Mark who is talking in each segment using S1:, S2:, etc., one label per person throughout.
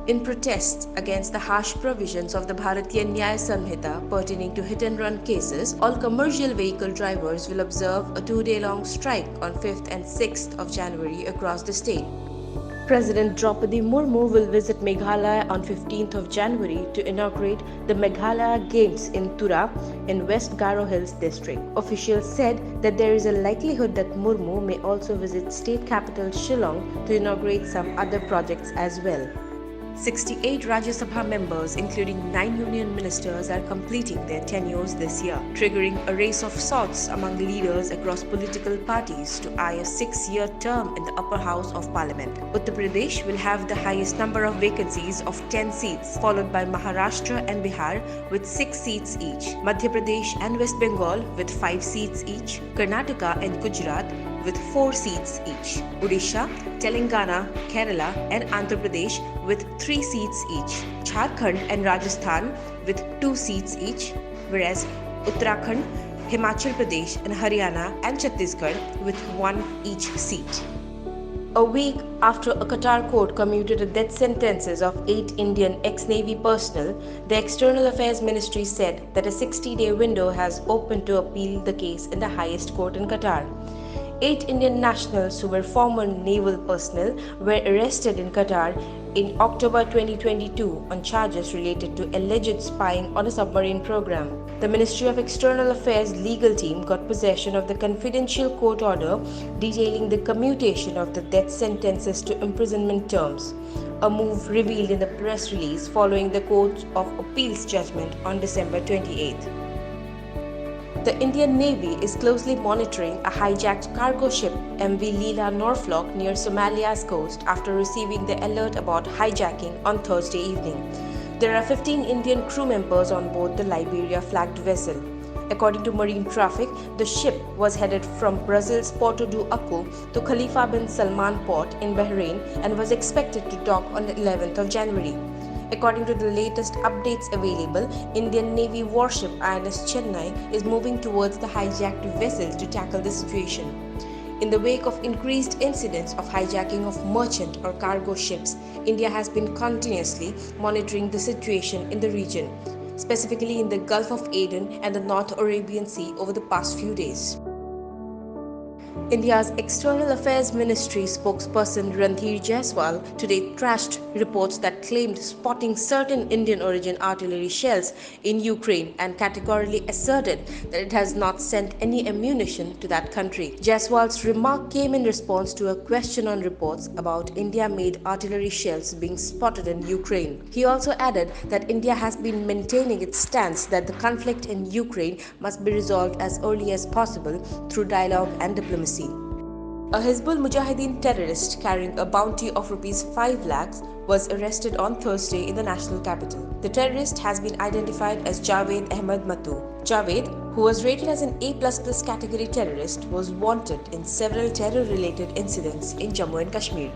S1: In protest against the harsh provisions of the Bharatiya Nyaya Samhita pertaining to hit-and-run cases, all commercial vehicle drivers will observe a two-day-long strike on 5th and 6th of January across the state. President Draupadi Murmu will visit Meghalaya on 15th of January to inaugurate the Meghalaya Games in Tura in West Garo Hills district. Officials said that there is a likelihood that Murmu may also visit state capital Shillong to inaugurate some other projects as well. 68 Rajya Sabha members, including 9 union ministers, are completing their tenures this year, triggering a race of sorts among leaders across political parties to eye a 6-year term in the upper house of parliament. Uttar Pradesh will have the highest number of vacancies of 10 seats, followed by Maharashtra and Bihar with 6 seats each, Madhya Pradesh and West Bengal with 5 seats each, Karnataka and Gujarat with 4 seats each, Odisha, Telangana, Kerala and Andhra Pradesh with 3 seats each, Jharkhand and Rajasthan with 2 seats each, whereas Uttarakhand, Himachal Pradesh and Haryana and Chhattisgarh with 1 each seat. A week after a Qatar court commuted the death sentences of 8 Indian ex-Navy personnel, the External Affairs Ministry said that a 60-day window has opened to appeal the case in the highest court in Qatar. 8 Indian nationals who were former naval personnel were arrested in Qatar in October 2022 on charges related to alleged spying on a submarine program. The Ministry of External Affairs legal team got possession of the confidential court order detailing the commutation of the death sentences to imprisonment terms, a move revealed in the press release following the Court of Appeal's judgment on December 28th. The Indian Navy is closely monitoring a hijacked cargo ship MV Leela Norfolk near Somalia's coast after receiving the alert about hijacking on Thursday evening. There are 15 Indian crew members on board the Liberia-flagged vessel. According to Marine Traffic, the ship was headed from Brazil's Porto do Aco to Khalifa bin Salman port in Bahrain and was expected to dock on the 11th of January. According to the latest updates available, Indian Navy warship INS Chennai is moving towards the hijacked vessel to tackle the situation. In the wake of increased incidents of hijacking of merchant or cargo ships, India has been continuously monitoring the situation in the region, specifically in the Gulf of Aden and the North Arabian Sea over the past few days. India's External Affairs Ministry spokesperson Randhir Jaiswal today trashed reports that claimed spotting certain Indian origin artillery shells in Ukraine and categorically asserted that it has not sent any ammunition to that country. Jaiswal's remark came in response to a question on reports about India-made artillery shells being spotted in Ukraine. He also added that India has been maintaining its stance that the conflict in Ukraine must be resolved as early as possible through dialogue and diplomacy. A Hizbul Mujahideen terrorist carrying a bounty of Rs 5 lakhs was arrested on Thursday in the national capital. The terrorist has been identified as Javed Ahmed Matu. Javed, who was rated as an A++ category terrorist, was wanted in several terror-related incidents in Jammu and Kashmir.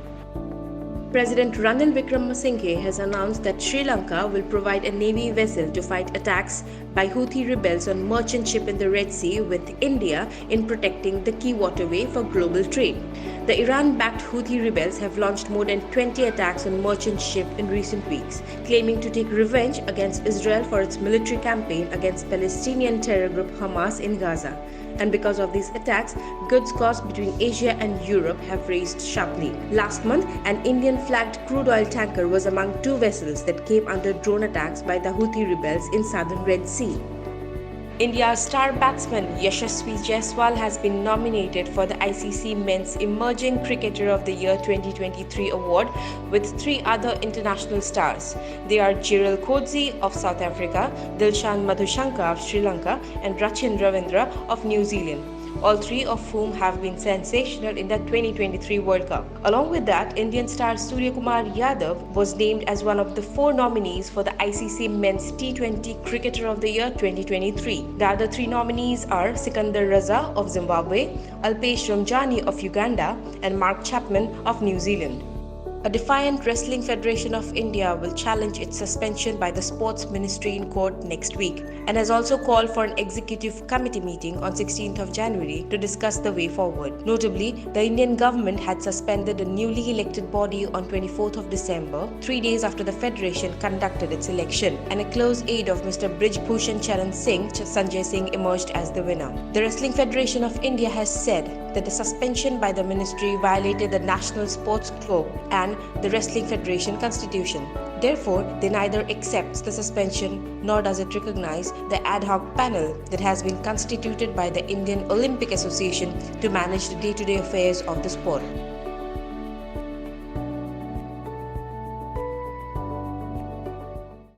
S1: President Ranil Wickremesinghe has announced that Sri Lanka will provide a navy vessel to fight attacks by Houthi rebels on merchant ship in the Red Sea, with India in protecting the key waterway for global trade. The Iran-backed Houthi rebels have launched more than 20 attacks on merchant ship in recent weeks, claiming to take revenge against Israel for its military campaign against Palestinian terror group Hamas in Gaza. And because of these attacks, goods costs between Asia and Europe have raised sharply. Last month, an Indian-flagged crude oil tanker was among 2 vessels that came under drone attacks by the Houthi rebels in southern Red Sea. India's star batsman Yashasvi Jaiswal has been nominated for the ICC Men's Emerging Cricketer of the Year 2023 award with 3 other international stars. They are Jiral Kodzi of South Africa, Dilshan Madhushanka of Sri Lanka and Rachin Ravindra of New Zealand, all 3 of whom have been sensational in the 2023 World Cup. Along with that, Indian star Surya Kumar Yadav was named as one of the 4 nominees for the ICC Men's T20 Cricketer of the Year 2023. The other 3 nominees are Sikandar Raza of Zimbabwe, Alpesh Ramjani of Uganda and Mark Chapman of New Zealand. A defiant Wrestling Federation of India will challenge its suspension by the Sports Ministry in court next week and has also called for an executive committee meeting on 16th of January to discuss the way forward. Notably, the Indian government had suspended a newly elected body on 24th of December, 3 days after the federation conducted its election, and a close aide of Mr. Brij Bhushan Charan Singh, Sanjay Singh, emerged as the winner. The Wrestling Federation of India has said that the suspension by the ministry violated the National Sports Code and the Wrestling Federation Constitution. Therefore, they neither accepts the suspension nor does it recognize the ad hoc panel that has been constituted by the Indian Olympic Association to manage the day-to-day affairs of the sport.